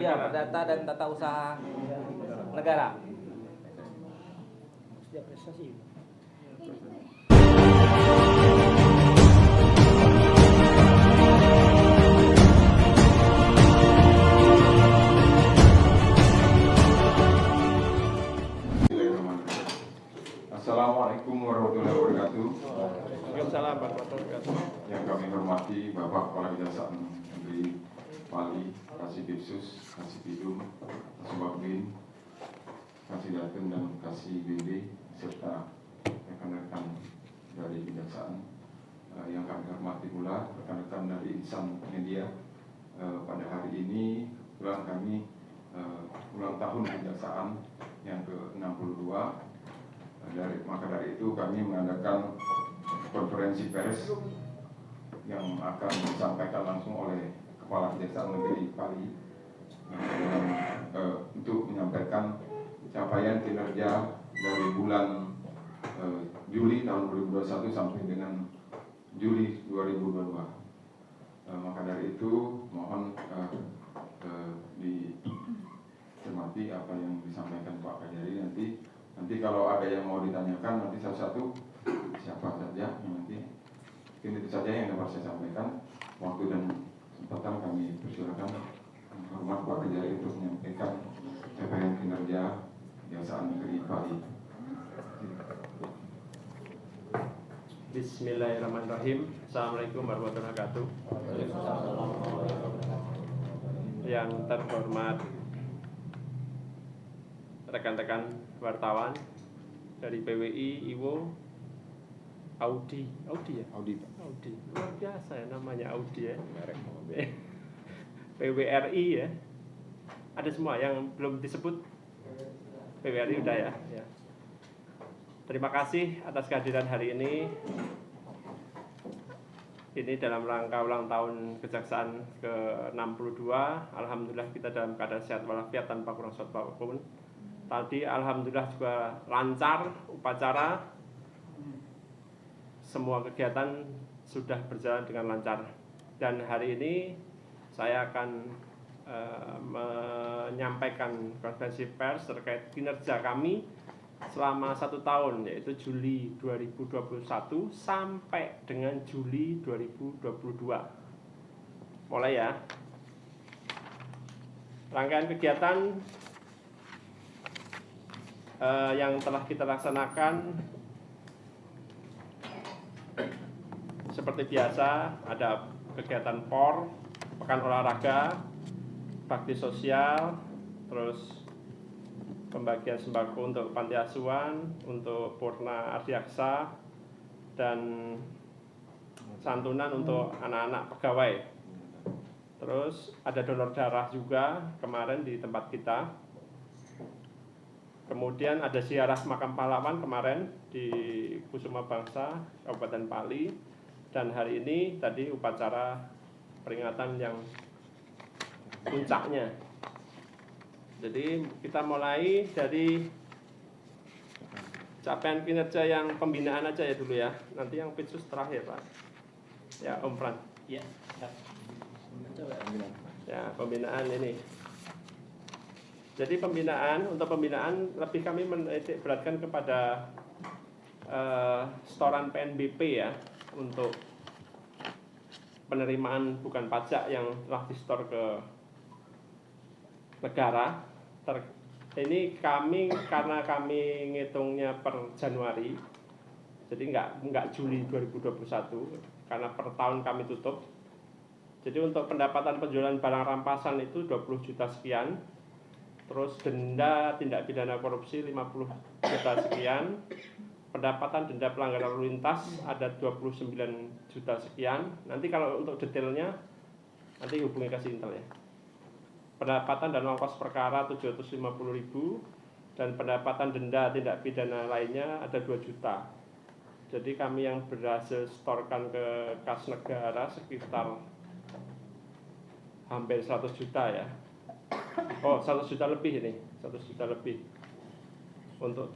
Ya, perdata dan tata usaha negara. Setiap prestasi. Assalamualaikum warahmatullahi wabarakatuh. Waalaikumsalam warahmatullahi wabarakatuh. Yang kami hormati Bapak Kepala Kejaksaan Negeri Pali, Kasibidsus, Kasibidum, Kasubagdim, Kasidaten dan Kasibd, serta rekan-rekan dari Kejaksaan. Yang kami hormati pula rekan-rekan dari insan media. Pada hari ini kebetulan kami ulang tahun Kejaksaan yang ke-62. Maka dari itu kami mengadakan konferensi pers yang akan disampaikan langsung oleh Kepala Kejaksaan Negeri Pali untuk menyampaikan capaian kinerja dari bulan Juli tahun 2021 sampai dengan Juli 2022. Maka dari itu mohon dicermati apa yang disampaikan Pak Kajari nanti kalau ada yang mau ditanyakan nanti satu-satu siapa saja nanti mungkin itu saja yang dapat saya sampaikan. Waktu dan kesempatan kami persilakan hormat Pak Kajari untuk menyampaikan capaian kinerja Kejaksaan Negeri Pali. Bismillahirrahmanirrahim. Assalamualaikum warahmatullahi wabarakatuh. Yang terhormat rekan-rekan wartawan dari PWI, IWO, Audi ya? Audi. Luar biasa ya namanya Audi ya. PWRI ya. Ada semua yang belum disebut. PWRI udah ya. Terima kasih atas kehadiran hari ini. Ini dalam rangka ulang tahun Kejaksaan ke-62. Alhamdulillah kita dalam keadaan sehat walafiat tanpa kurang suatu apapun. Tadi alhamdulillah juga lancar upacara. Semua kegiatan sudah berjalan dengan lancar. Dan hari ini saya akan menyampaikan konferensi pers terkait kinerja kami selama 1 tahun, yaitu Juli 2021 sampai dengan Juli 2022. Mulai ya. Rangkaian kegiatan yang telah kita laksanakan seperti biasa, ada kegiatan POR, pekan olahraga, bakti sosial, terus pembagian sembako untuk panti asuhan, untuk Purna Ardiaksa, dan santunan untuk anak-anak pegawai. Terus ada donor darah juga kemarin di tempat kita. Kemudian ada ziarah makam pahlawan kemarin di Kusuma Bangsa, Kabupaten Pali. Dan hari ini tadi upacara peringatan yang puncaknya. Jadi kita mulai dari capaian kinerja yang pembinaan aja ya dulu ya. Nanti yang pitsus terakhir Pak. Ya Om Fran. Ya. Ya pembinaan ini. Jadi untuk pembinaan lebih kami menitik beratkan kepada setoran PNBP ya untuk penerimaan bukan pajak yang telah disetor ke negara. Ini karena kami ngitungnya per Januari, jadi enggak Juli 2021 karena per tahun kami tutup. Jadi untuk pendapatan penjualan barang rampasan itu 20 juta sekian. Terus denda tindak pidana korupsi 50 juta sekian. Pendapatan denda pelanggaran lalu lintas ada 29 juta sekian. Nanti kalau untuk detailnya nanti hubungi Kasintel ya. Pendapatan dan ongkos perkara 750.000 dan pendapatan denda tindak pidana lainnya ada 2 juta. Jadi kami yang berhasil setorkan ke kas negara sekitar hampir 100 juta ya. 100 juta lebih ini, 100 juta lebih. Untuk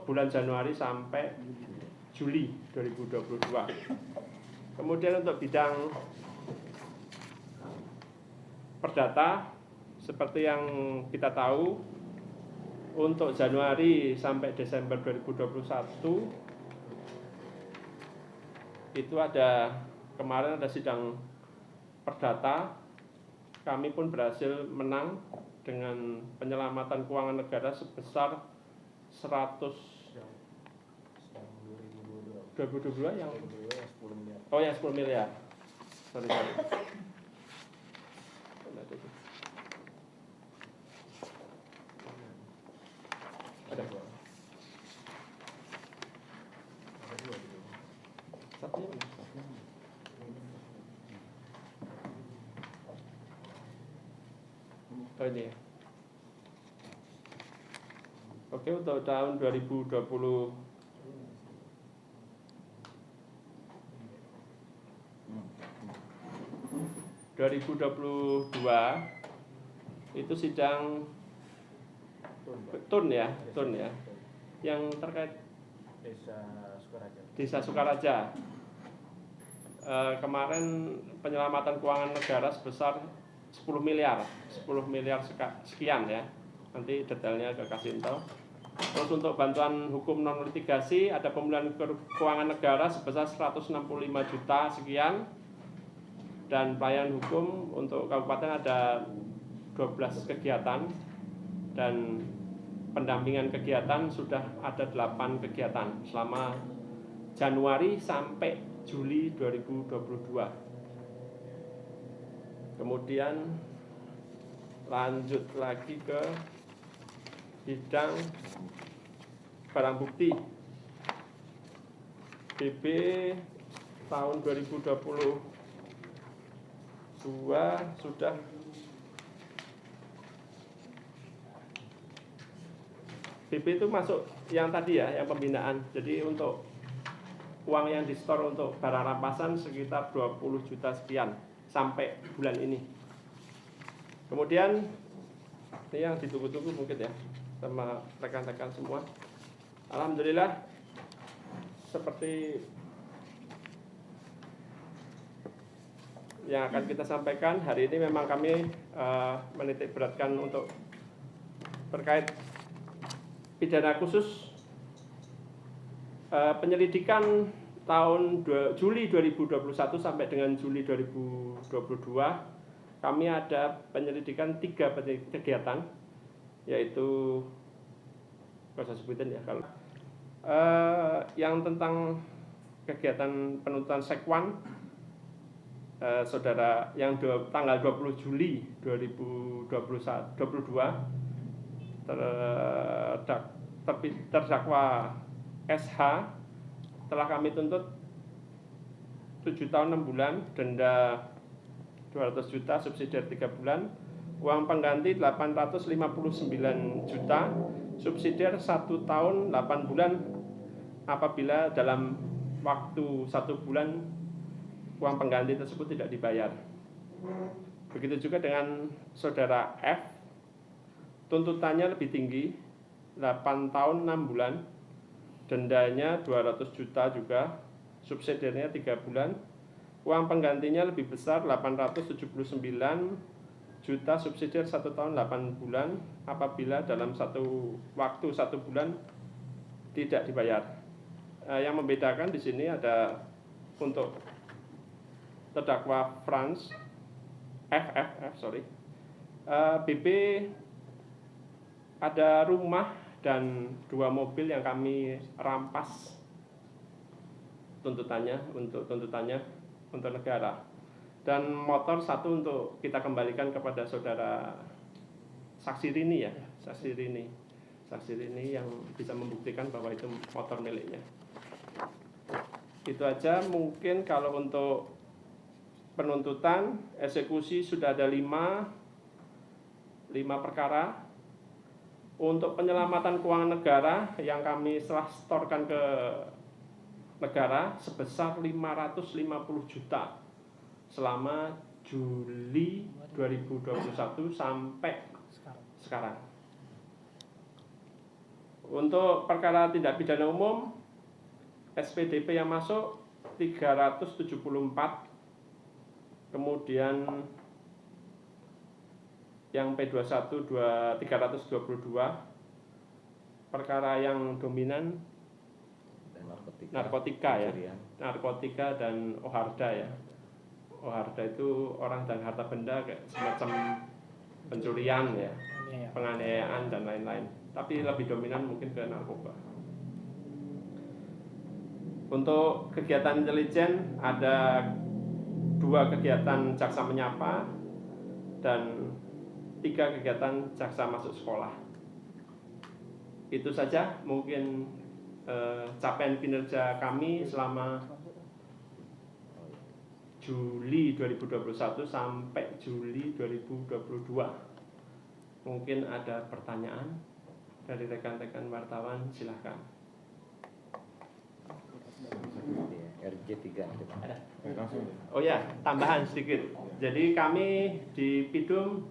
bulan Januari sampai Juli 2022. Kemudian untuk bidang perdata seperti yang kita tahu, untuk Januari sampai Desember 2021 itu kemarin ada sidang perdata, kami pun berhasil menang dengan penyelamatan keuangan negara sebesar 2022 yang 10 miliar. Oh ya 10 miliar. Sorry. Ada dua. Satunya mana? Oh ini. Oke, untuk tahun 2022 itu sidang tun ya, yang terkait Desa Sukaraja. Kemarin penyelamatan keuangan negara sebesar 10 miliar sekian ya. Nanti detailnya ke Kasinto. Terus untuk bantuan hukum non litigasi ada pemulihan keuangan negara sebesar 165 juta sekian. Dan pelayanan hukum untuk kabupaten ada 12 kegiatan dan pendampingan kegiatan sudah ada 8 kegiatan selama Januari sampai Juli 2022. Kemudian lanjut lagi ke bidang barang bukti. BB tahun 2022 sudah BB itu masuk yang tadi ya, yang pembinaan. Jadi untuk uang yang di-store untuk barang rampasan sekitar 20 juta sekian sampai bulan ini. Kemudian ini yang ditunggu-tunggu mungkin ya sama rekan-rekan semua. Alhamdulillah seperti yang akan kita sampaikan hari ini memang kami menitik beratkan untuk terkait pidana khusus penyelidikan tahun Juli 2021 sampai dengan Juli 2022 kami ada penyelidikan 3 kegiatan, yaitu saya sebutin ya kalau yang tentang kegiatan penuntutan sekwan saudara yang tanggal 20 Juli 2022 terdakwa SH telah kami tuntut 7 tahun 6 bulan, denda 200 juta, subsidiar 3 bulan, uang pengganti 859 juta, subsidiar 1 tahun 8 bulan apabila dalam waktu 1 bulan uang pengganti tersebut tidak dibayar. Begitu juga dengan saudara F, tuntutannya lebih tinggi, 8 tahun 6 bulan, dendanya 200 juta juga, subsidiarnya 3 bulan, uang penggantinya lebih besar 879 juta, subsidiar 1 tahun 8 bulan apabila dalam waktu 1 bulan tidak dibayar. Yang membedakan di sini ada untuk terdakwa Franz BB ada rumah dan 2 mobil yang kami rampas tuntutannya untuk negara, dan motor 1 untuk kita kembalikan kepada saudara saksi Rini ya, saksi Rini yang bisa membuktikan bahwa itu motor miliknya. Itu aja mungkin. Kalau untuk penuntutan, eksekusi sudah ada 5 perkara. Untuk penyelamatan keuangan negara yang kami telah setorkan ke negara sebesar 550 juta selama Juli 2021 sampai sekarang. Untuk perkara tindak pidana umum, SPDP yang masuk 374, kemudian yang P21 322, perkara yang dominan narkotika ya, narkotika dan oharda ya. Oharda itu orang dan harta benda kayak semacam pencurian ya, penganiayaan dan lain-lain. Tapi lebih dominan mungkin ke narkoba. Untuk kegiatan intelijen ada 2 kegiatan jaksa menyapa dan 3 kegiatan jaksa masuk sekolah. Itu saja mungkin capaian kinerja kami selama Juli 2021 sampai Juli 2022. Mungkin ada pertanyaan dari rekan-rekan wartawan, silahkan. RJ3 ada. Oh ya, tambahan sedikit. Jadi kami di PIDUM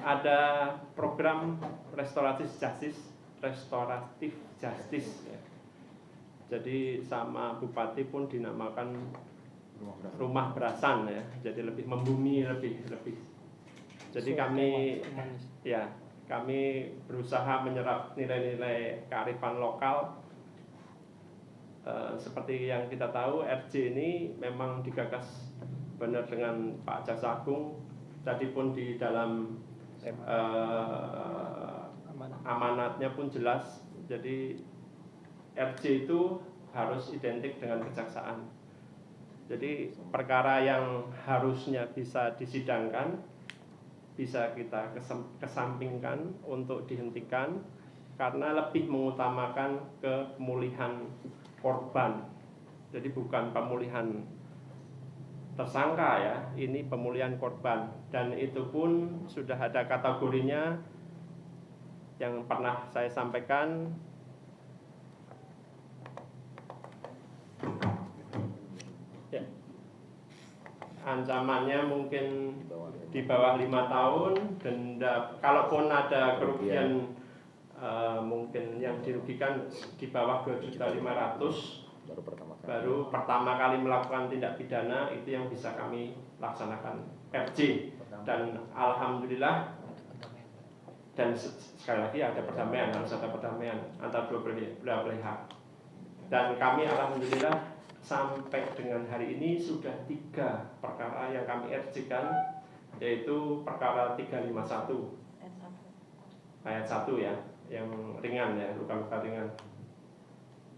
ada program restoratif justice ya. Jadi sama Bupati pun dinamakan rumah berasan ya. Jadi lebih membumi lebih. Jadi kami berusaha menyerap nilai-nilai kearifan lokal. Seperti yang kita tahu, RJ ini memang digagas benar dengan Pak Jaksa Agung. Tadi pun di dalam amanatnya pun jelas. Jadi RJ itu harus identik dengan kejaksaan. Jadi perkara yang harusnya bisa disidangkan bisa kita kesampingkan untuk dihentikan karena lebih mengutamakan pemulihan korban. Jadi bukan pemulihan tersangka ya, ini pemulihan korban, dan itu pun sudah ada kategorinya yang pernah saya sampaikan. Ya. Ancamannya mungkin di bawah 5 tahun, denda kalaupun ada kerugian mungkin yang dirugikan di bawah 2.500.000, baru pertama kali melakukan tindak pidana itu yang bisa kami laksanakan RJ. Dan alhamdulillah, dan sekali lagi ada perdamaian, harus ada perdamaian antara dua belah pihak. Dan kami alhamdulillah sampai dengan hari ini sudah 3 perkara yang kami RJ-kan, yaitu perkara 351 ayat 1 ya, yang ringan ya, luka-luka ringan.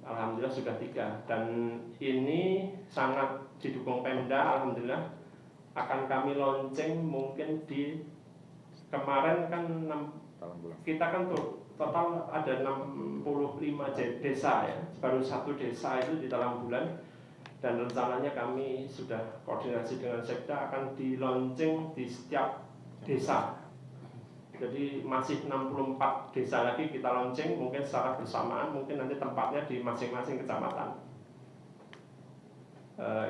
Alhamdulillah sudah 3, dan ini sangat didukung Pemda. Alhamdulillah akan kami launching mungkin di kemarin kan kita kan total ada 65 desa ya, baru 1 desa itu di dalam bulan, dan rencananya kami sudah koordinasi dengan Sekda akan di launching di setiap desa. Jadi masih 64 desa lagi kita launching, mungkin secara bersamaan, mungkin nanti tempatnya di masing-masing kecamatan.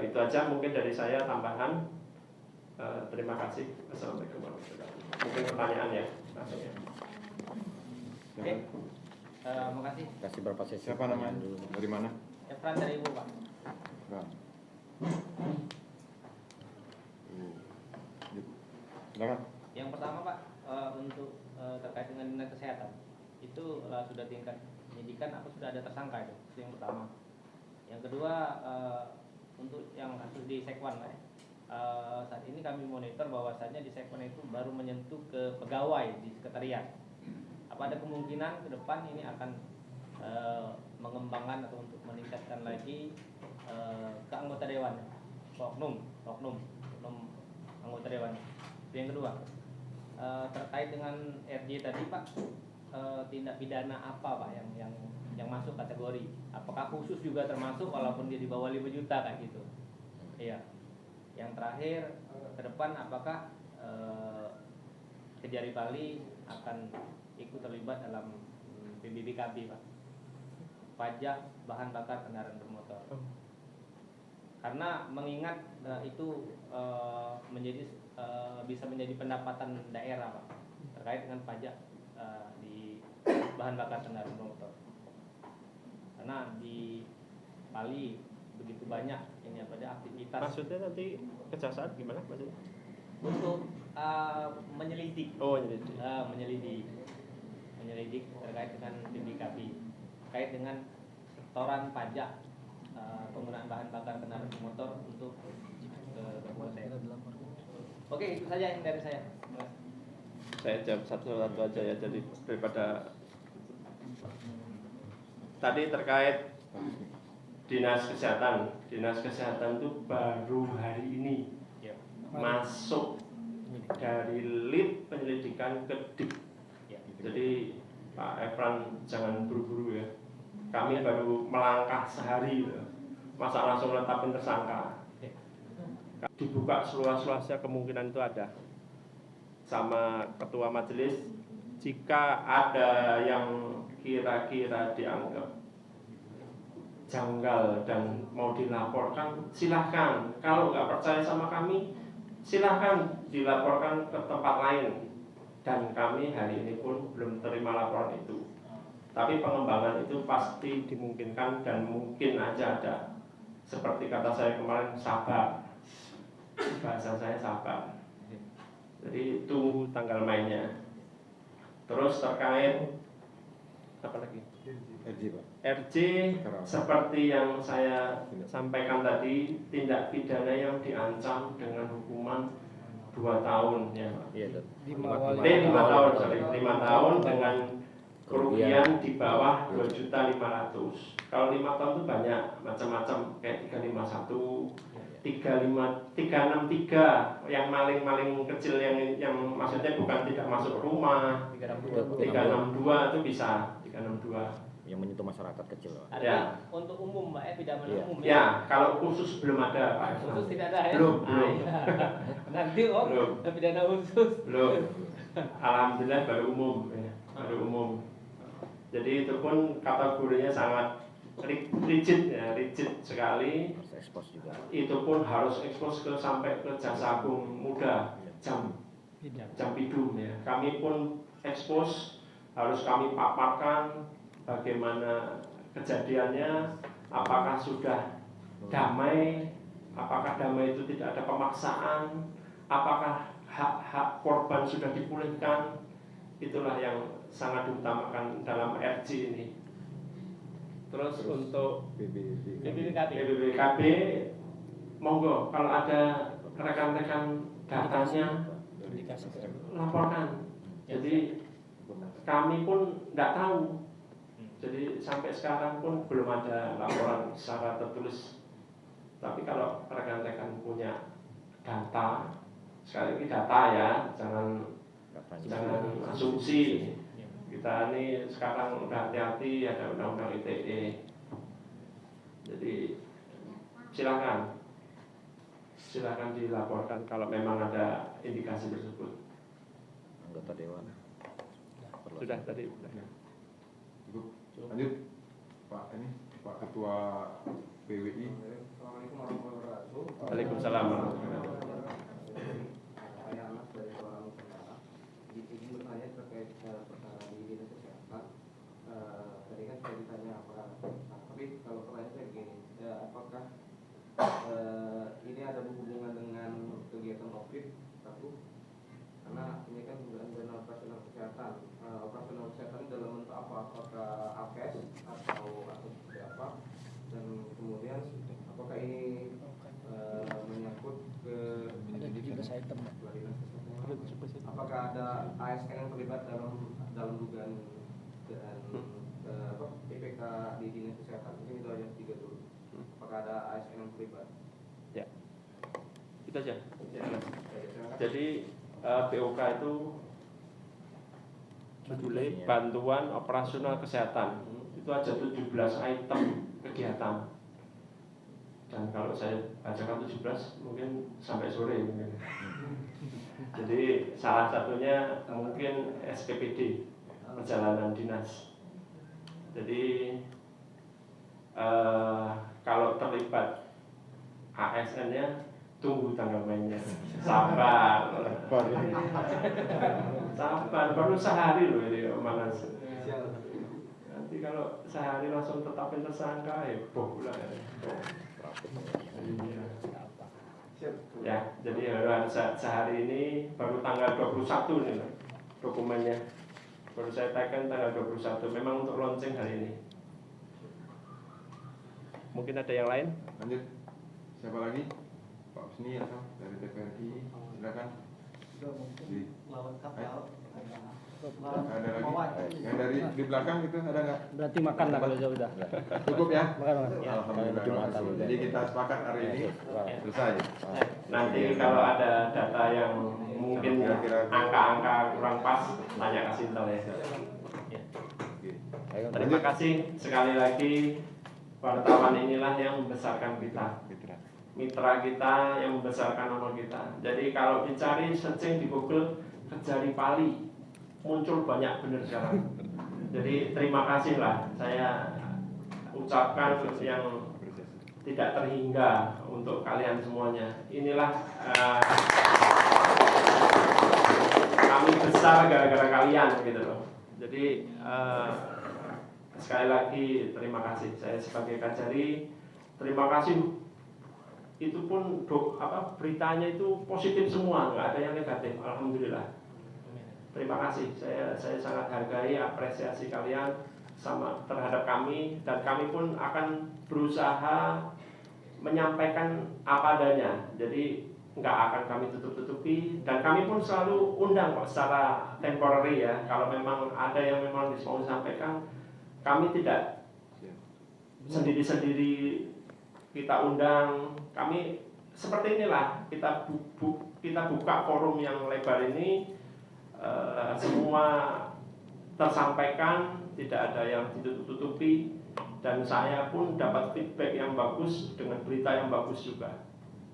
Itu aja mungkin dari saya tambahan. Terima kasih. Assalamualaikum warahmatullahi wabarakatuh. Mungkin pertanyaan ya. Oke. Makasih. Kasih berapa sesi? Siapa namanya? Dari mana? Efran dari Ibu, Pak. Silakan. Yang pertama, Pak, untuk terkait dengan dinas kesehatan itu sudah tingkat penyidikan apa sudah ada tersangka itu yang pertama. Yang kedua, untuk yang kasus di Sekwan, Pak, saat ini kami monitor bahwasannya di Sekwan itu baru menyentuh ke pegawai di sekretariat. Apa ada kemungkinan ke depan ini akan mengembangkan atau untuk meningkatkan lagi ke anggota dewan, oknum anggota dewan. Yang kedua, terkait dengan RJ tadi, Pak, tindak pidana apa, Pak, yang masuk kategori? Apakah khusus juga termasuk walaupun dia di bawah 5 juta kayak gitu? Iya. Yang terakhir, ke depan apakah Kejari Bali akan ikut terlibat dalam PBBKB, Pak? Pajak bahan bakar kendaraan bermotor. Karena mengingat itu bisa menjadi pendapatan daerah, Pak, terkait dengan pajak di bahan bakar kendaraan bermotor. Karena di Bali begitu banyak ini pada aktivitas. Maksudnya nanti kejaksaan gimana maksudnya? Untuk menyelidik. Oh, jadi. Menyelidik terkait dengan BPKB, terkait dengan setoran pajak penggunaan bahan bakar kendaraan motor untuk Kapolsek. Oke, itu saja yang dari saya. Saya jawab satu-satu aja ya, jadi daripada tadi terkait Dinas Kesehatan itu baru hari ini masuk dari lead penyelidikan ke DIP. Jadi Pak Efran jangan buru-buru ya. Kami baru melangkah sehari, masa langsung letapin tersangka. Dibuka seluas-luasnya kemungkinan itu ada. Sama ketua majelis, jika ada yang kira-kira dianggap janggal dan mau dilaporkan, silahkan. Kalau nggak percaya sama kami, silahkan dilaporkan ke tempat lain. Dan kami hari ini pun belum terima laporan itu. Tapi pengembangan itu pasti dimungkinkan dan mungkin aja ada. Seperti kata saya kemarin, sabar. Bahasa saya sabar. Jadi tunggu tanggal mainnya. Terus terkait apa lagi? RJ seperti yang saya sampaikan tadi, tindak pidana yang diancam dengan hukuman 2 tahun ya. Iya, 5 tahun dengan kerugian di bawah 2.500.000. Kalau 5 tahun itu banyak macam-macam, kayak 351, 363 yang maling-maling kecil yang maksudnya bukan tidak masuk rumah. 362 itu bisa, 362 yang menyentuh masyarakat kecil. Ada ya. Untuk umum Mbak, pidana umum ya. Ya, kalau khusus belum ada Pak. Khusus tidak ada ya. Belum. Nanti belum. Pidana khusus. Belum. Alhamdulillah baru umum ya. Baru umum. Jadi itu pun kategorinya sangat rigid ya, rigid sekali. Harus ekspos juga. Itu pun harus ekspos sampai ke Jaksa Agung Muda, jam Pidum ya. Kami pun ekspos, harus kami paparkan bagaimana kejadiannya, apakah sudah damai, apakah damai itu tidak ada pemaksaan, apakah hak-hak korban sudah dipulihkan. Itulah yang sangat diutamakan dalam RJ ini. Terus untuk BPKB, monggo kalau ada rekan-rekan datanya laporkan. Jadi kami pun tidak tahu. Jadi sampai sekarang pun belum ada laporan secara tertulis. Tapi kalau rekan-rekan punya data, sekali lagi data ya, jangan asumsi. Kita ini sekarang udah hati-hati, ada undang-undang ITE. Jadi silakan dilaporkan kalau memang ada indikasi tersebut. Anggota dewan. Sudah tadi. Lanjut Pak Ketua PWI. Assalamualaikum warahmatullahi wabarakatuh. Waalaikumsalam warahmatullahi wabarakatuh. Saya Anas dari Kuala Lumpur. Izin bertanya terkait perkara di Dinas Kesehatan. Tadi kan saya ditanya apa? Tapi kalau pertanyaan saya begini, apakah ini ada hubungan dengan kegiatan COVID? Satu, karena ini kan bukan dana operasional kesehatan. Operasional kesehatan dalam bentuk apa? Apakah APES atau seperti apa? Dan kemudian apakah ini menyangkut ke apakah ada ASN yang terlibat dalam dugaan dan PPK di Dinas Kesehatan? Mungkin itu aja 3 dulu. Apakah ada ASN yang terlibat? Ya, itu aja. Ya. Jadi BOK itu judulnya bantuan operasional kesehatan. Itu aja 17 item kegiatan. Dan kalau saya bacakan 17 mungkin sampai sore mungkin. Jadi salah satunya mungkin SPPD, perjalanan dinas. Jadi kalau terlibat ASN-nya tunggu tanggal mainnya. Sabar. Sabar, baru sehari loh ini Manas. Nanti kalau sehari langsung tetapin tersangka, heboh pula ya. Ya, jadi sehari ini baru tanggal 21 nih dokumennya. Baru saya tagkan tanggal 21. Memang untuk launching hari ini. Mungkin ada yang lain? Lanjut. Siapa lagi? Pak Husni atau dari TPRI? Silakan. lawan kapal Ada lagi? Yang dari di belakang gitu ada nggak? Berarti makan lah kalau sudah. Cukup ya? Makan. Ya, Alhamdulillah. Jumatan. terima kasih. Jadi kita sepakat hari ini selesai. Nanti kalau ada data yang mungkin angka-angka kurang pas, tanya ke Sintel ya. Terima kasih sekali lagi. Wartawan inilah yang membesarkan kita, mitra kita yang membesarkan nama kita. Jadi kalau dicari searching di Google Kejari Pali, muncul banyak benar sekarang. Jadi terima kasih lah saya ucapkan yang tidak terhingga untuk kalian semuanya. Inilah kami besar gara-gara kalian gitu loh. Jadi sekali lagi terima kasih. Saya sebagai Kajari terima kasih. Itu pun beritanya itu positif semua, nggak ada yang negatif. Alhamdulillah. Terima kasih. Saya sangat hargai apresiasi kalian sama terhadap kami, dan kami pun akan berusaha menyampaikan apa adanya. Jadi nggak akan kami tutup-tutupi, dan kami pun selalu undang kok secara temporary ya. Kalau memang ada yang memang mau disampaikan, kami tidak sendiri-sendiri kita undang. Kami seperti inilah, kita buka forum yang lebar ini, semua tersampaikan, tidak ada yang ditutup-tutupi, dan saya pun dapat feedback yang bagus dengan berita yang bagus juga.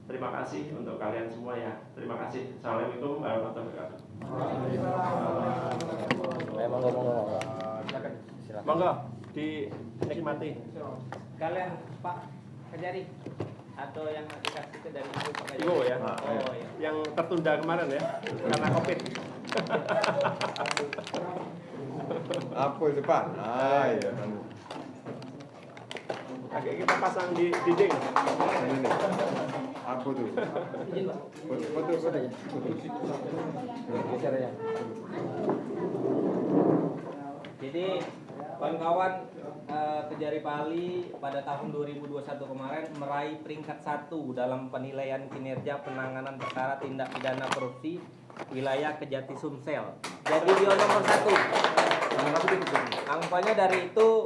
Terima kasih untuk kalian semua ya. Terima kasih. Assalamualaikum warahmatullahi wabarakatuh. Monggo dinikmati. Kalian Pak Kejari atau yang dikasih ke dari Ibu Pak Kejari? Ibu ya. Oh iya. Yang tertunda kemarin ya karena Covid. Apa itu Pak? Iya. Oke, kita pasang di dinding. Ini. Apa tuh? Izin Pak. Foto aja. Geser ya. Jadi kawan-kawan, Kejari Pali pada tahun 2021 kemarin meraih peringkat 1 dalam penilaian kinerja penanganan perkara tindak pidana korupsi wilayah Kejati Sumsel. Jadi dia nomor 1. Angpanya dari itu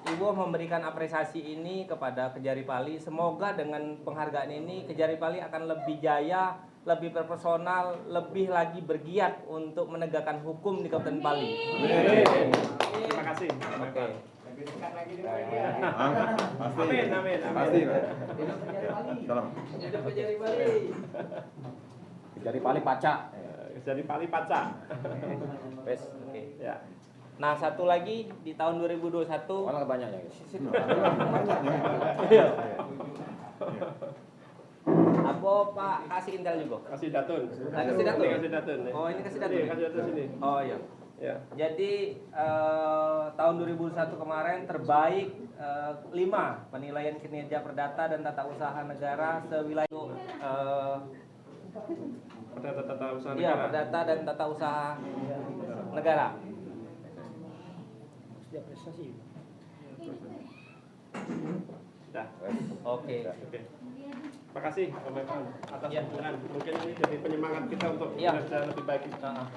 Ibu memberikan apresiasi ini kepada Kejari Pali. Semoga dengan penghargaan ini Kejari Pali akan lebih jaya, lebih profesional, lebih lagi bergiat untuk menegakkan hukum di Kabupaten Pali. Terima kasih. Oke. Amin, amin, amin. Pasti Pak. Salam. Hidup Kejari Pali. Kejari Pali Pacak. Jadi Pali Pacak. Wes. Oke. Ya. Nah, satu lagi di tahun 2021 Malah banyaknya. Iya. Apa Pak kasih intel juga? Kasih datun. Kasih datun? Ini kasih datun. Oh, ini kasih datun. Iya, kasih datun sini. Oh iya. Ya. Jadi tahun 2001 kemarin terbaik 5 penilaian kinerja perdata dan tata usaha negara sewilayah Tata usaha iya, negara. perdata dan tata usaha negara. Sudah prestasi. Sudah. Oke. Oke. Terima kasih Pak atas Ya. dukungan. Mungkin ini jadi penyemangat kita untuk Ya. bekerja lebih baik. Heeh.